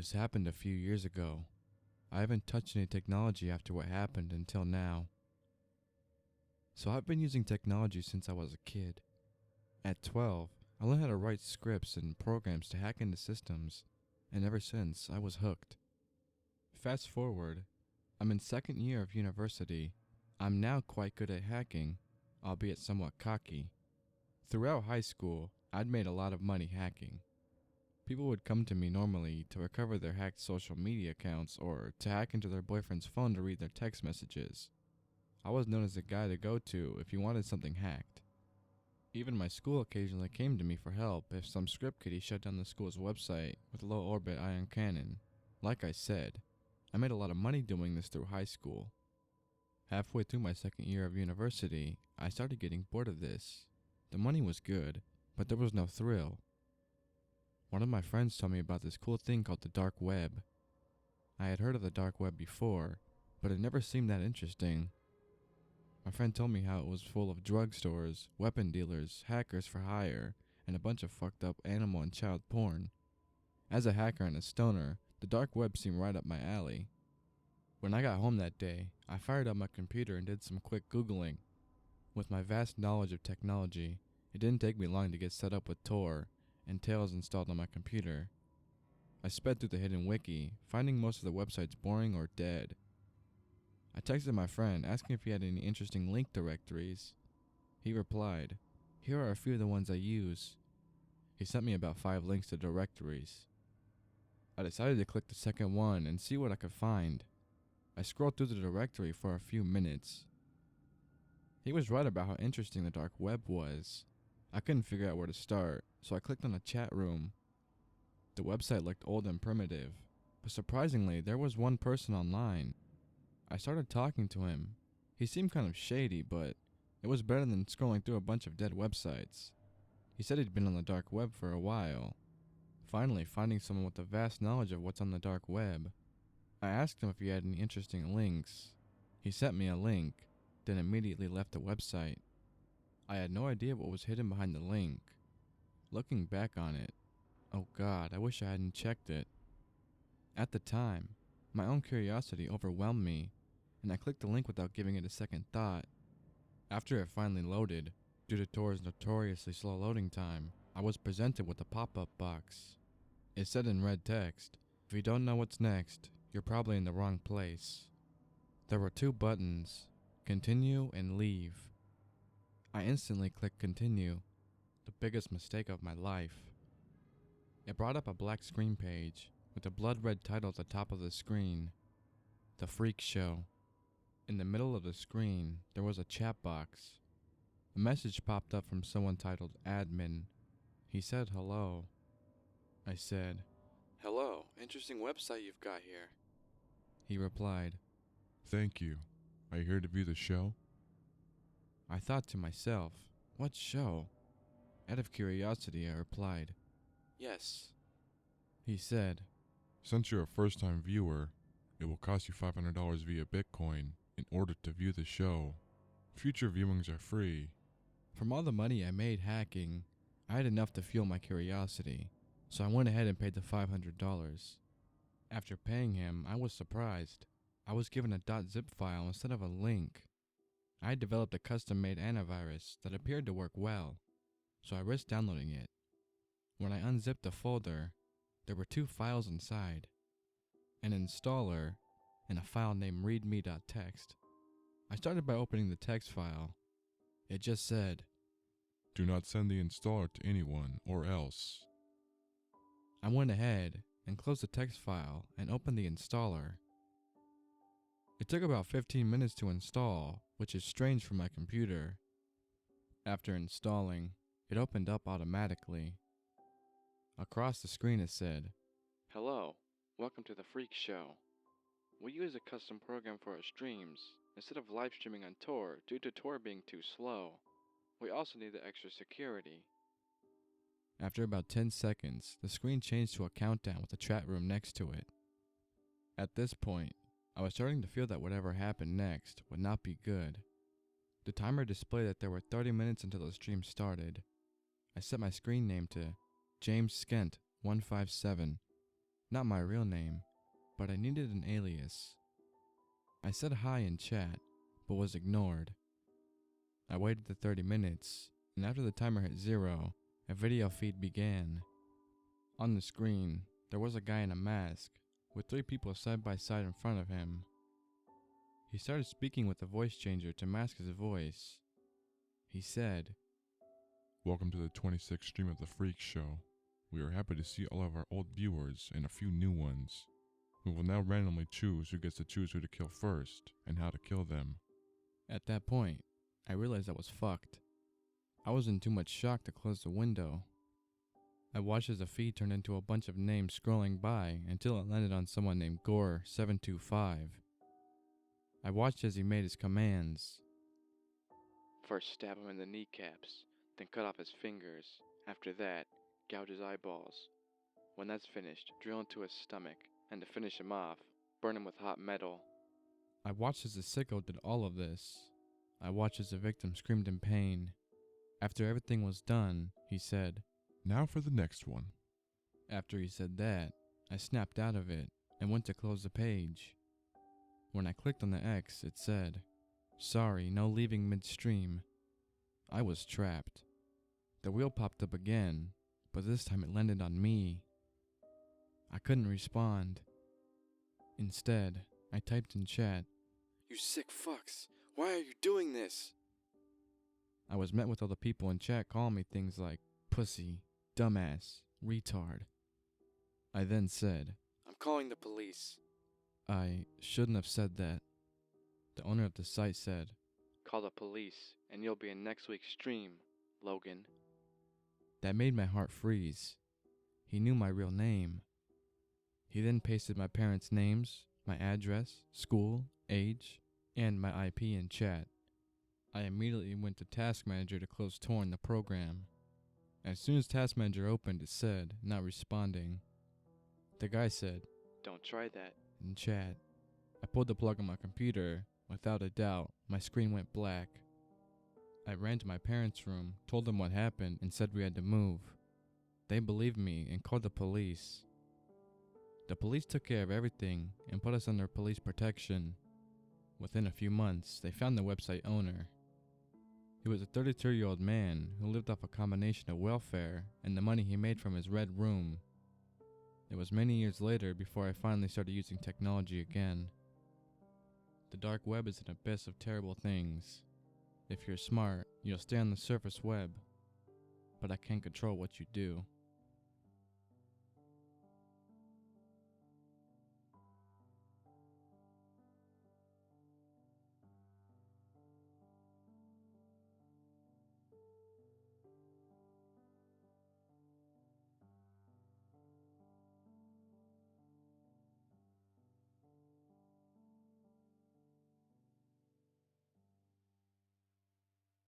This happened a few years ago. I haven't touched any technology after what happened until now. So I've been using technology since I was a kid. At 12, I learned how to write scripts and programs to hack into systems, and ever since, I was hooked. Fast forward, I'm in second year of university. I'm now quite good at hacking, albeit somewhat cocky. Throughout high school, I'd made a lot of money hacking. People would come to me normally to recover their hacked social media accounts or to hack into their boyfriend's phone to read their text messages. I was known as the guy to go to if you wanted something hacked. Even my school occasionally came to me for help if some script kiddie shut down the school's website with a low-orbit ion cannon. Like I said, I made a lot of money doing this through high school. Halfway through my second year of university, I started getting bored of this. The money was good, but there was no thrill. One of my friends told me about this cool thing called the dark web. I had heard of the dark web before, but it never seemed that interesting. My friend told me how it was full of drugstores, weapon dealers, hackers for hire, and a bunch of fucked up animal and child porn. As a hacker and a stoner, the dark web seemed right up my alley. When I got home that day, I fired up my computer and did some quick Googling. With my vast knowledge of technology, it didn't take me long to get set up with Tor and Tails installed on my computer. I sped through the hidden wiki, finding most of the websites boring or dead. I texted my friend asking if he had any interesting link directories. He replied, "Here are a few of the ones I use." He sent me about 5 links to directories. I decided to click the second one and see what I could find. I scrolled through the directory for a few minutes. He was right about how interesting the dark web was. I couldn't figure out where to start, so I clicked on a chat room. The website looked old and primitive, but surprisingly there was one person online. I started talking to him. He seemed kind of shady, but it was better than scrolling through a bunch of dead websites. He said he'd been on the dark web for a while. Finally finding someone with a vast knowledge of what's on the dark web. I asked him if he had any interesting links. He sent me a link, then immediately left the website. I had no idea what was hidden behind the link. Looking back on it, oh God, I wish I hadn't checked it. At the time, my own curiosity overwhelmed me, and I clicked the link without giving it a second thought. After it finally loaded, due to Tor's notoriously slow loading time, I was presented with a pop-up box. It said in red text, "If you don't know what's next, you're probably in the wrong place." There were 2 buttons, continue and leave. I instantly clicked continue, the biggest mistake of my life. It brought up a black screen page with a blood red title at the top of the screen, The Freak Show. In the middle of the screen, there was a chat box. A message popped up from someone titled Admin. He said hello. I said, "Hello, interesting website you've got here." He replied, Thank you. Are you here to view the show? I thought to myself, what show? Out of curiosity, I replied, "Yes." He said, Since you're a first-time viewer, it will cost you $500 via Bitcoin in order to view the show. Future viewings are free. From all the money I made hacking, I had enough to fuel my curiosity, so I went ahead and paid the $500. After paying him, I was surprised. I was given a .zip file instead of a link. I had developed a custom-made antivirus that appeared to work well, so I risked downloading it. When I unzipped the folder, there were 2 files inside, an installer and a file named readme.txt. I started by opening the text file. It just said, Do not send the installer to anyone or else. I went ahead and closed the text file and opened the installer. It took about 15 minutes to install, which is strange for my computer. After installing, it opened up automatically. Across the screen it said, "Hello, welcome to the Freak Show. We use a custom program for our streams instead of live streaming on Tor due to Tor being too slow. We also need the extra security." After about 10 seconds, the screen changed to a countdown with a chat room next to it. At this point, I was starting to feel that whatever happened next would not be good. The timer displayed that there were 30 minutes until the stream started. I set my screen name to James Skent 157 Not my real name, but I needed an alias. I said hi in chat, but was ignored. I waited the 30 minutes, and after the timer hit 0, a video feed began. On the screen, there was a guy in a mask, with 3 people side by side in front of him. He started speaking with a voice changer to mask his voice. He said, Welcome to the 26th stream of The Freak Show. We are happy to see all of our old viewers and a few new ones. We will now randomly choose who gets to choose who to kill first, and how to kill them. At that point, I realized I was fucked. I was in too much shock to close the window. I watched as the feed turned into a bunch of names scrolling by until it landed on someone named Gore725. I watched as he made his commands. First stab him in the kneecaps, then cut off his fingers. After that, gouge his eyeballs. When that's finished, drill into his stomach, and to finish him off, burn him with hot metal. I watched as the sicko did all of this. I watched as the victim screamed in pain. After everything was done, he said, Now for the next one. After he said that, I snapped out of it and went to close the page. When I clicked on the X, it said, Sorry, no leaving midstream. I was trapped. The wheel popped up again, but this time it landed on me. I couldn't respond. Instead, I typed in chat, You sick fucks, why are you doing this? I was met with all the people in chat calling me things like pussy, dumbass, retard. I then said, I'm calling the police. I shouldn't have said that. The owner of the site said, Call the police and you'll be in next week's stream, Logan. That made my heart freeze. He knew my real name. He then pasted my parents' names, my address, school, age, and my IP in chat. I immediately went to Task Manager to close Tor in the program. As soon as Task Manager opened, it said, not responding. The guy said, Don't try that, in chat. I pulled the plug on my computer. Without a doubt, my screen went black. I ran to my parents' room, told them what happened, and said we had to move. They believed me and called the police. The police took care of everything and put us under police protection. Within a few months, they found the website owner. He was a 32-year-old man who lived off a combination of welfare and the money he made from his red room. It was many years later before I finally started using technology again. The dark web is an abyss of terrible things. If you're smart, you'll stay on the surface web. But I can't control what you do.